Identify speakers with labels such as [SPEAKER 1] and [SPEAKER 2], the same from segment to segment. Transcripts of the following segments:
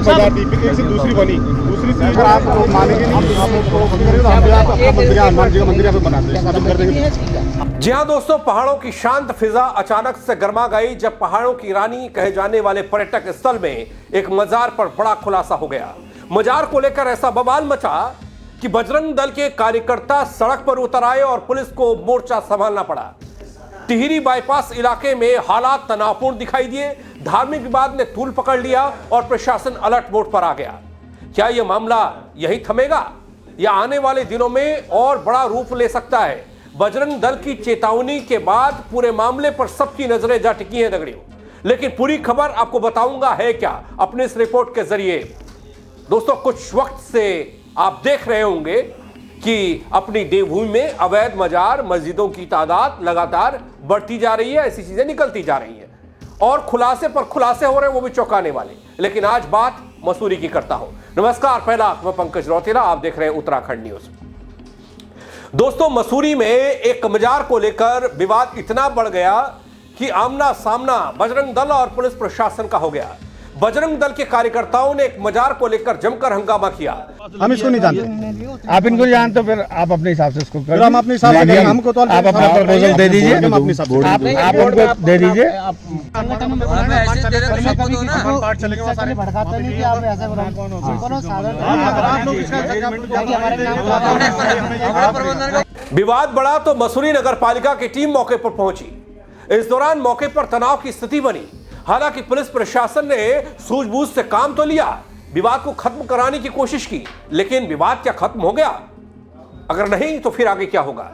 [SPEAKER 1] एक बाजार थी, फिर एक से दूसरी बनी, दूसरी से अगर आप लोग मानेंगे नहीं, आप लोग तो करेंगे तो हम भी आप अपना मंदिर हनुमान जी का मंदिर यहाँ पे बनाते हैं, खत्म कर देंगे।
[SPEAKER 2] जी हाँ दोस्तों, पहाड़ों की शांत फिजा अचानक से गर्मा गई जब पहाड़ों की रानी कहे जाने वाले पर्यटक स्थल में एक मजार पर बड़ा खुलासा हो गया। मजार को लेकर ऐसा बवाल मचा कि बजरंग दल के कार्यकर्ता सड़क पर उतर आए और पुलिस को मोर्चा संभालना पड़ा। टिहरी बाईपास इलाके में हालात तनावपूर्ण दिखाई दिए, धार्मिक विवाद ने तूल पकड़ लिया और प्रशासन अलर्ट मोड पर आ गया। क्या यह मामला यहीं थमेगा या आने वाले दिनों में और बड़ा रूप ले सकता है? बजरंग दल की चेतावनी के बाद पूरे मामले पर सबकी नजरें जा टिकी हैं दगड़ियों, लेकिन पूरी खबर आपको बताऊंगा है क्या अपने इस रिपोर्ट के जरिए। दोस्तों, कुछ वक्त से आप देख रहे होंगे कि अपनी देवभूमि में अवैध मजार मस्जिदों की तादाद लगातार बढ़ती जा रही है, ऐसी चीजें निकलती जा रही हैं और खुलासे पर खुलासे हो रहे हैं, वो भी चौंकाने वाले। लेकिन आज बात मसूरी की करता हूं। नमस्कार, पहला मैं पंकज रौतेला, आप देख रहे हैं उत्तराखंड न्यूज। दोस्तों, मसूरी में एक मजार को लेकर विवाद इतना बढ़ गया कि आमना सामना बजरंग दल और पुलिस प्रशासन का हो गया। बजरंग दल के कार्यकर्ताओं ने एक मजार को लेकर जमकर हंगामा किया।
[SPEAKER 1] हम इसको नहीं जानते,
[SPEAKER 3] आप इनको जानते हो, फिर आप अपने हिसाब से इसको
[SPEAKER 1] फिर हम अपने हिसाब से करेंगे। हमको तो
[SPEAKER 3] आप अपना प्रपोजल दे दीजिए,
[SPEAKER 1] हम अपने हिसाब से
[SPEAKER 3] आप उनको दे दीजिए।
[SPEAKER 2] विवाद बढ़ा तो मसूरी नगर पालिका की टीम मौके पर पहुंची। इस दौरान मौके पर तनाव की स्थिति बनी। हालांकि पुलिस प्रशासन ने सूझबूझ से काम तो लिया, विवाद को खत्म कराने की कोशिश की, लेकिन विवाद क्या खत्म हो गया? अगर नहीं तो फिर आगे क्या होगा?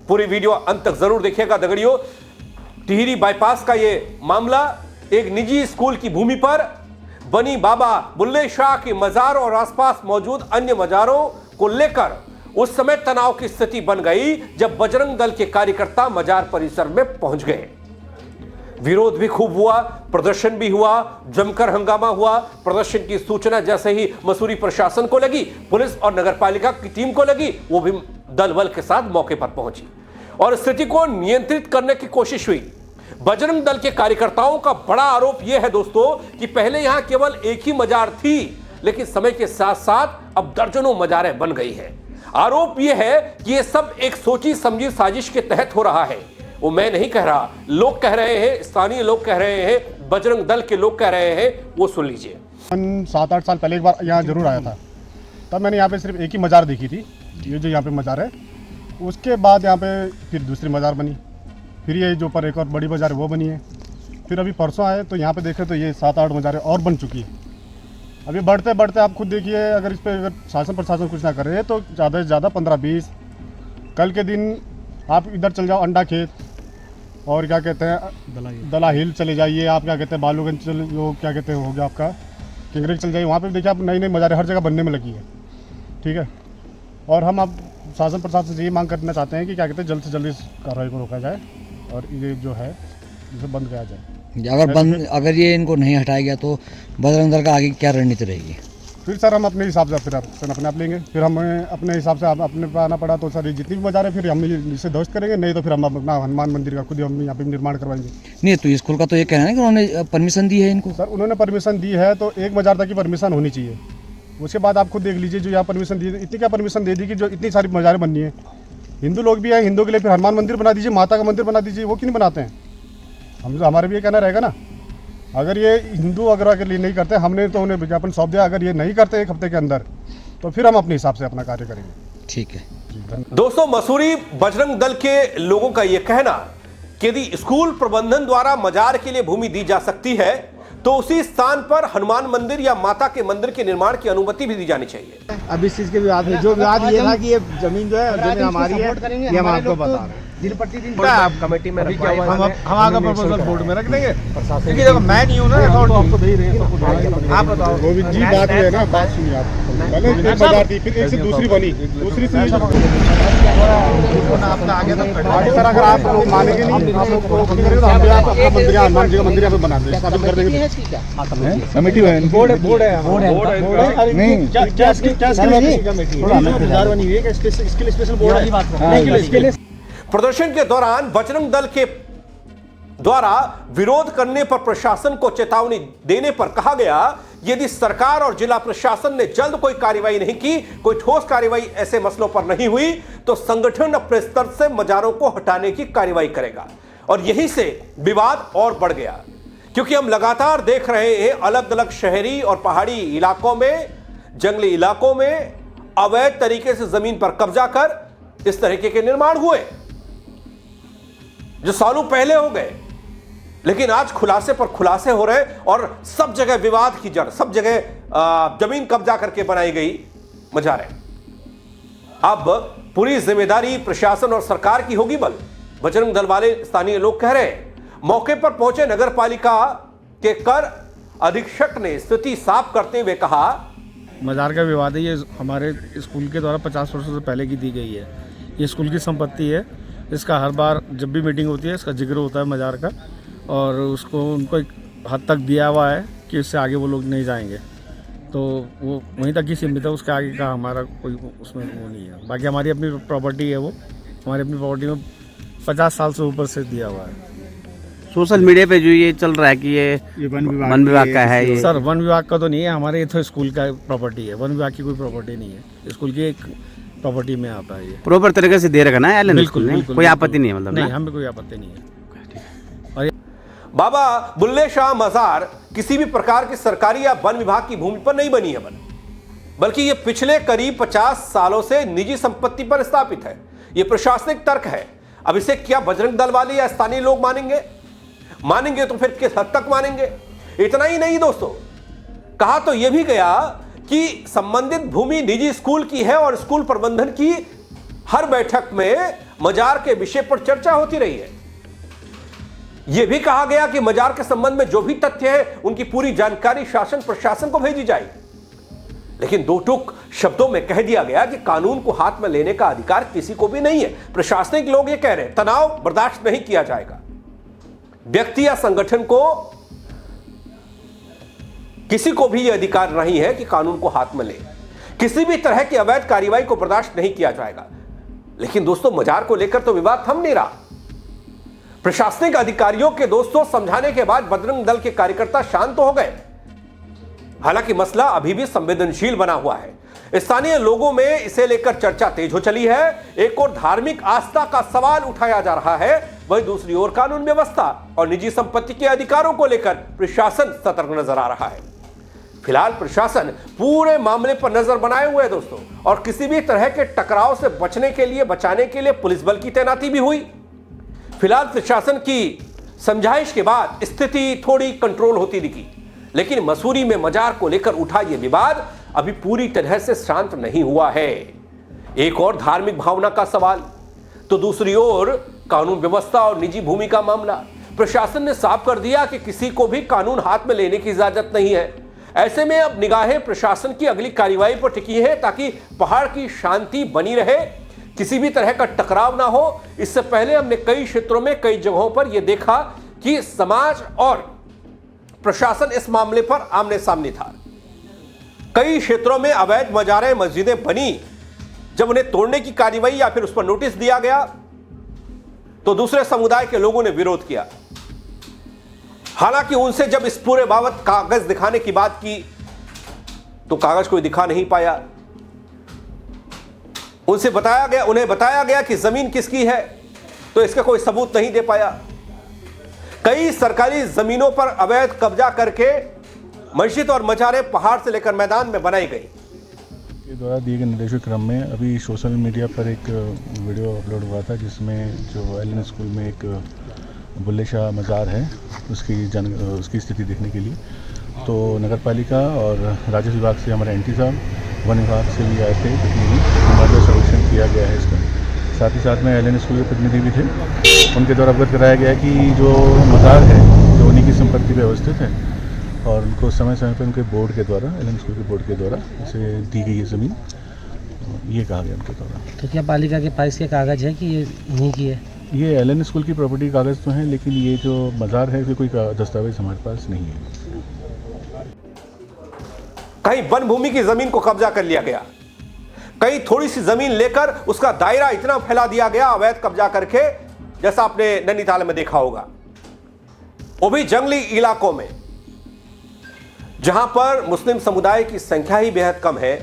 [SPEAKER 2] पूरी वीडियो अंत तक जरूर देखिएगा दगड़ियों। टिहरी बाईपास का यह मामला एक निजी स्कूल की भूमि पर बनी बाबा बुल्ले शाह की मजार और आसपास मौजूद अन्य मजारों को लेकर उस समय तनाव की स्थिति बन गई जब बजरंग दल के कार्यकर्ता मजार परिसर में पहुंच गए। विरोध भी खूब हुआ, प्रदर्शन भी हुआ, जमकर हंगामा हुआ। प्रदर्शन की सूचना जैसे ही मसूरी प्रशासन को लगी, पुलिस और नगरपालिका की टीम को लगी, वो भी दल बल के साथ मौके पर पहुंची और स्थिति को नियंत्रित करने की कोशिश हुई। बजरंग दल के कार्यकर्ताओं का बड़ा आरोप यह है दोस्तों कि पहले यहां केवल एक ही मजार थी, लेकिन समय के साथ साथ अब दर्जनों मजारें बन गई हैं। आरोप यह है कि यह सब एक सोची समझी साजिश के तहत हो रहा है। वो मैं नहीं कह रहा, लोग कह रहे हैं, स्थानीय लोग कह रहे हैं, बजरंग दल के लोग कह रहे हैं, वो सुन लीजिए।
[SPEAKER 1] 7-8 साल पहले एक बार यहाँ जरूर आया था, तब मैंने यहाँ पे सिर्फ एक ही मजार देखी थी, ये जो यहाँ पे मजार है। उसके बाद यहाँ पे फिर दूसरी मजार बनी, फिर ये जो पर एक और बड़ी मजार है वो बनी है। फिर अभी परसों आए तो यहाँ पे देखे तो ये 7-8 मजारें और बन चुकी है। अभी बढ़ते बढ़ते आप खुद देखिए, अगर इस पर अगर शासन प्रशासन कुछ ना करे तो ज़्यादा से ज़्यादा 15-20। कल के दिन आप इधर चल जाओ अंडा खेत और क्या कहते हैं दला हिल चले जाइए, आप क्या कहते हैं बालूगंज चले, जो क्या कहते हैं हो गया आपका किंगरेज चल जाइए, वहाँ पे देखिए आप नई नई मजारें हर जगह बनने में लगी है। ठीक है, और हम अब शासन प्रशासन से ये मांग करना चाहते हैं कि क्या कहते हैं जल्द से जल्द इस कार्रवाई को रोका जाए और ये जो है इसे बंद किया जाए।
[SPEAKER 4] अगर ये इनको नहीं हटाया गया तो बजरंग दल का आगे क्या रणनीति रहेगी?
[SPEAKER 1] फिर सर हम अपने हिसाब से फिर अपने आप लेंगे, फिर हमें अपने हिसाब से अपने पे आना पड़ा तो सर ये जितनी भी मजार है फिर हम इसे ध्वस्त करेंगे, नहीं तो फिर हम अपना हनुमान मंदिर का खुद ही हम यहाँ पे निर्माण करवाएंगे।
[SPEAKER 4] नहीं तो स्कूल का तो ये कहना है कि उन्होंने परमिशन दी है इनको।
[SPEAKER 1] सर उन्होंने परमिशन दी है तो एक मजार तक की परमिशन होनी चाहिए, उसके बाद आप खुद देख लीजिए जो यहाँ परमिशन दी, इतनी क्या परमिशन दे दी कि जो इतनी सारी मजारें बननी है। हिंदू लोग भी हैं, हिंदू के लिए फिर हनुमान मंदिर बना दीजिए, माता का मंदिर बना दीजिए, वो क्यों नहीं बनाते हैं? हम हमारे भी ये कहना रहेगा ना, अगर ये हिंदू वगैरह के लिए नहीं करते, हमने तो उन्हें विज्ञापन सौंप दिया, अगर ये नहीं करते एक हफ्ते के अंदर तो फिर हम अपने हिसाब से अपना कार्य करेंगे।
[SPEAKER 4] ठीक है
[SPEAKER 2] दोस्तों, मसूरी बजरंग दल के लोगों का यह कहना कि यदि स्कूल प्रबंधन द्वारा मजार के लिए भूमि दी जा सकती है तो उसी स्थान पर हनुमान मंदिर या माता के मंदिर के निर्माण की अनुमति भी दी जानी चाहिए।
[SPEAKER 3] अब इस चीज के विवाद में जो विवाद ये था कि ये जमीन जो है जमीन हमारी है, ये हम आपको बता रहे हैं।
[SPEAKER 5] दिन प्रतिदिन आप कमेटी में
[SPEAKER 3] हम आगे प्रपोजल बोर्ड में रख देंगे, क्योंकि देखो मैं नहीं हूँ ना, अकाउंट आपको दे ही रहे हैं। आप बताओ
[SPEAKER 1] गोविंद जी, बात है ना, बात सुनिए आप। पहले एक मजार थी, फिर एक से दूसरी बनी, दूसरी से आगे सर अगर आप लोग मानेंगे नहीं, आप लोग तो करेंगे तो हम भी आप अपना मंदिर हनुमान जी का मंदिर यहाँ पे बना देंगे, खत्म कर देंगे।
[SPEAKER 3] कमेटी है, बोर्ड है नहीं क्या
[SPEAKER 2] प्रदर्शन के दौरान बजरंग दल के द्वारा विरोध करने पर प्रशासन को चेतावनी देने पर कहा गया यदि सरकार और जिला प्रशासन ने जल्द कोई कार्रवाई नहीं की, कोई ठोस कार्रवाई ऐसे मसलों पर नहीं हुई, तो संगठन अपने स्तर से मजारों को हटाने की कार्रवाई करेगा। और यहीं से विवाद और बढ़ गया, क्योंकि हम लगातार देख रहे हैं अलग अलग शहरी और पहाड़ी इलाकों में, जंगली इलाकों में अवैध तरीके से जमीन पर कब्जा कर इस तरीके के निर्माण हुए जो सालों पहले हो गए, लेकिन आज खुलासे पर खुलासे हो रहे और सब जगह विवाद की जड़, सब जगह जमीन कब्जा करके बनाई गई मजारें। अब पूरी जिम्मेदारी प्रशासन और सरकार की होगी। बजरंग दल वाले स्थानीय लोग कह रहे हैं। मौके पर पहुंचे नगर पालिका के कर अधीक्षक ने स्थिति साफ करते हुए कहा,
[SPEAKER 3] मजार का विवाद है, ये हमारे स्कूल के द्वारा 50 वर्षों से पहले की दी गई है। ये स्कूल की संपत्ति है। इसका हर बार जब भी मीटिंग होती है इसका जिक्र होता है मजार का, और उसको उनको एक हद तक दिया हुआ है कि इससे आगे वो लोग नहीं जाएंगे, तो वो वहीं तक ही सीमित है। उसके आगे का हमारा कोई उसमें वो नहीं है। बाकी हमारी अपनी प्रॉपर्टी है, वो हमारी अपनी प्रॉपर्टी में 50 साल से ऊपर से दिया हुआ है।
[SPEAKER 6] सोशल मीडिया पे जो ये चल रहा है कि ये वन विभाग का है, ये
[SPEAKER 3] सर वन विभाग का तो नहीं है, हमारे तो स्कूल का प्रॉपर्टी है। वन विभाग की कोई प्रॉपर्टी नहीं है, स्कूल की एक प्रॉपर्टी में आता है। ये
[SPEAKER 6] प्रॉपर तरीके से दे रखा ना एलन
[SPEAKER 3] बिल्कुल,
[SPEAKER 6] स्कूल ने,
[SPEAKER 3] बिल्कुल,
[SPEAKER 6] कोई
[SPEAKER 3] बिल्कुल।
[SPEAKER 6] आपत्ति नहीं है, मतलब
[SPEAKER 3] नहीं, हमें कोई आपत्ति नहीं है। और
[SPEAKER 2] बाबा बुल्ले शाह मजार किसी भी प्रकार की सरकारी या वन विभाग की भूमि पर नहीं बनी है, बल्कि यह पिछले करीब 50 सालों से निजी संपत्ति पर स्थापित है। यह प्रशासनिक तर्क है। अब इसे क्या बजरंग दल वाले या स्थानीय लोग मानेंगे तो फिर किस हद तक मानेंगे? इतना ही नहीं दोस्तों, कहा तो यह भी गया कि संबंधित भूमि निजी स्कूल की है और स्कूल प्रबंधन की हर बैठक में मजार के विषय पर चर्चा होती रही है। यह भी कहा गया कि मजार के संबंध में जो भी तथ्य है उनकी पूरी जानकारी शासन प्रशासन को भेजी जाएगी। लेकिन दो टूक शब्दों में कह दिया गया कि कानून को हाथ में लेने का अधिकार किसी को भी नहीं है। प्रशासनिक लोग ये कह रहे हैं तनाव बर्दाश्त नहीं किया जाएगा। व्यक्ति या संगठन को किसी को भी यह अधिकार नहीं है कि कानून को हाथ में ले। किसी भी तरह की अवैध कार्रवाई को बर्दाश्त नहीं किया जाएगा। लेकिन दोस्तों मजार को लेकर तो विवाद थम नहीं रहा। प्रशासनिक अधिकारियों के दोस्तों समझाने के बाद बजरंग दल के कार्यकर्ता शांत हो गए। हालांकि मसला अभी भी संवेदनशील बना हुआ है। स्थानीय लोगों में इसे लेकर चर्चा तेज हो चली है। एक और धार्मिक आस्था का सवाल उठाया जा रहा है, वहीं दूसरी ओर कानून व्यवस्था और निजी संपत्ति के अधिकारों को लेकर प्रशासन सतर्क नजर आ रहा है। फिलहाल प्रशासन पूरे मामले पर नजर बनाए हुए है दोस्तों, और किसी भी तरह के टकराव से बचाने के लिए पुलिस बल की तैनाती भी हुई। फिलहाल प्रशासन की समझाइश के बाद स्थिति थोड़ी कंट्रोल होती दिखी, लेकिन मसूरी में मजार को लेकर उठा यह विवाद अभी पूरी तरह से शांत नहीं हुआ है। एक और धार्मिक भावना का सवाल, तो दूसरी ओर कानून व्यवस्था और निजी भूमि का मामला। प्रशासन ने साफ कर दिया कि किसी को भी कानून हाथ में लेने की इजाजत नहीं है। ऐसे में अब निगाहें प्रशासन की अगली कार्रवाई पर टिकी है, ताकि पहाड़ की शांति बनी रहे, किसी भी तरह का टकराव ना हो। इससे पहले हमने कई क्षेत्रों में कई जगहों पर यह देखा कि समाज और प्रशासन इस मामले पर आमने सामने था। कई क्षेत्रों में अवैध मजारें मस्जिदें बनी, जब उन्हें तोड़ने की कार्रवाई या फिर उस पर नोटिस दिया गया तो दूसरे समुदाय के लोगों ने विरोध किया। हालांकि उनसे जब इस पूरे बाबत कागज दिखाने की बात की तो कागज कोई दिखा नहीं पाया। उन्हें बताया गया कि जमीन किसकी है, तो इसका कोई सबूत नहीं दे पाया। कई सरकारी जमीनों पर अवैध कब्जा करके मस्जिद और मजारें पहाड़ से लेकर मैदान में बनाई गई।
[SPEAKER 7] के द्वारा दिए गए निर्देशों के क्रम में अभी सोशल मीडिया पर एक वीडियो अपलोड हुआ था, जिसमें जो एलन स्कूल में एक बुल्ले शाह मज़ार है उसकी स्थिति देखने के लिए तो नगर पालिका और राजस्व विभाग से हमारे एंटी साहब, वन विभाग से भी आए थे प्रतिनिधि, हमारा सर्वेक्षण किया गया है इसका। साथ ही साथ में एलन स्कूल के प्रतिनिधि भी थे, उनके द्वारा अवगत कराया गया कि जो मज़ार है जो उन्हीं की संपत्ति पर अवस्थित है और उनको समय समय पर उनके बोर्ड के द्वारा, एलन स्कूल के बोर्ड के द्वारा इसे दी गई है ज़मीन, ये कहा गया उनके द्वारा।
[SPEAKER 8] तो क्या पालिका के पास के कागज़ है कि ये इन्हीं की है?
[SPEAKER 7] ये एलन स्कूल की प्रॉपर्टी कागज़ तो हैं, लेकिन ये जो मज़ार है इसके कोई दस्तावेज हमारे पास नहीं है।
[SPEAKER 2] कहीं वन भूमि की जमीन को कब्जा कर लिया गया, कहीं थोड़ी सी जमीन लेकर उसका दायरा इतना फैला दिया गया अवैध कब्जा करके, जैसा आपने नैनीताल में देखा होगा, वो भी जंगली इलाकों में। जहां पर मुस्लिम समुदाय की संख्या ही बेहद कम है,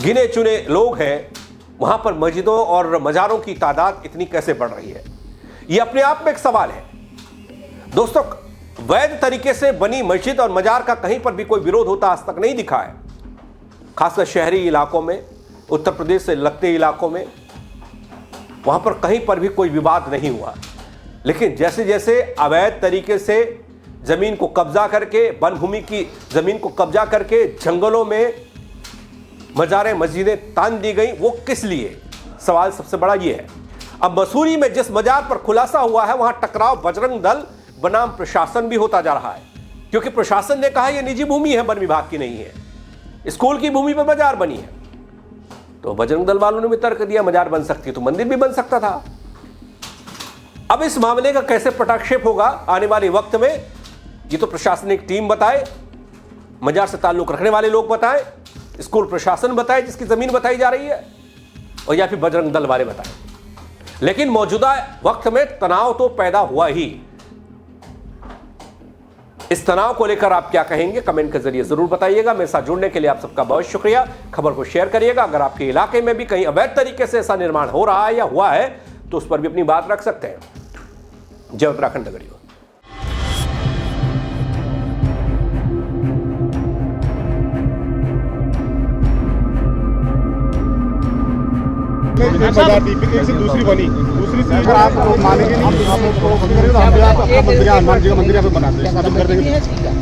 [SPEAKER 2] गिने चुने लोग हैं, वहां पर मस्जिदों और मज़ारों की तादाद इतनी कैसे बढ़ रही है? यह अपने आप में एक सवाल है। दोस्तों, वैध तरीके से बनी मस्जिद और मज़ार का कहीं पर भी कोई विरोध होता आज तक नहीं दिखा है, खासकर शहरी इलाकों में, उत्तर प्रदेश से लगते इलाकों में, वहां पर कहीं पर भी कोई विवाद नहीं हुआ। लेकिन जैसे जैसे अवैध तरीके से जमीन को कब्जा करके, वन भूमि की जमीन को कब्जा करके जंगलों में मज़ारें मस्जिदें तान दी गई, वो किस लिए? सवाल सबसे बड़ा ये है। अब मसूरी में जिस मज़ार पर खुलासा हुआ है, वहां टकराव बजरंग दल बनाम प्रशासन भी होता जा रहा है, क्योंकि प्रशासन ने कहा यह निजी भूमि है, वन विभाग की नहीं है, स्कूल की भूमि पर मज़ार बनी है। तो बजरंग दल वालों ने भी तर्क दिया मज़ार बन सकती है तो मंदिर भी बन सकता था। अब इस मामले का कैसे पटाक्षेप होगा आने वाले वक्त में, ये तो प्रशासनिक टीम बताए, मज़ार से ताल्लुक रखने वाले लोग बताए, स्कूल प्रशासन बताए जिसकी जमीन बताई जा रही है, और या फिर बजरंग दल वाले बताए। लेकिन मौजूदा वक्त में तनाव तो पैदा हुआ ही। इस तनाव को लेकर आप क्या कहेंगे, कमेंट के जरिए जरूर बताइएगा। मेरे साथ जुड़ने के लिए आप सबका बहुत शुक्रिया। खबर को शेयर करिएगा। अगर आपके इलाके में भी कहीं अवैध तरीके से ऐसा निर्माण हो रहा है या हुआ है तो उस पर भी अपनी बात रख सकते हैं। जय उत्तराखंड नगरी।
[SPEAKER 1] मजार थी, फिर एक से दूसरी बनी, दूसरी से अगर आप मानेंगे नहीं, आप लोग हम भी आप अपना मंदिर, हनुमान जी का मंदिर यहाँ पे बनाते हैं, स्थापित कर देंगे।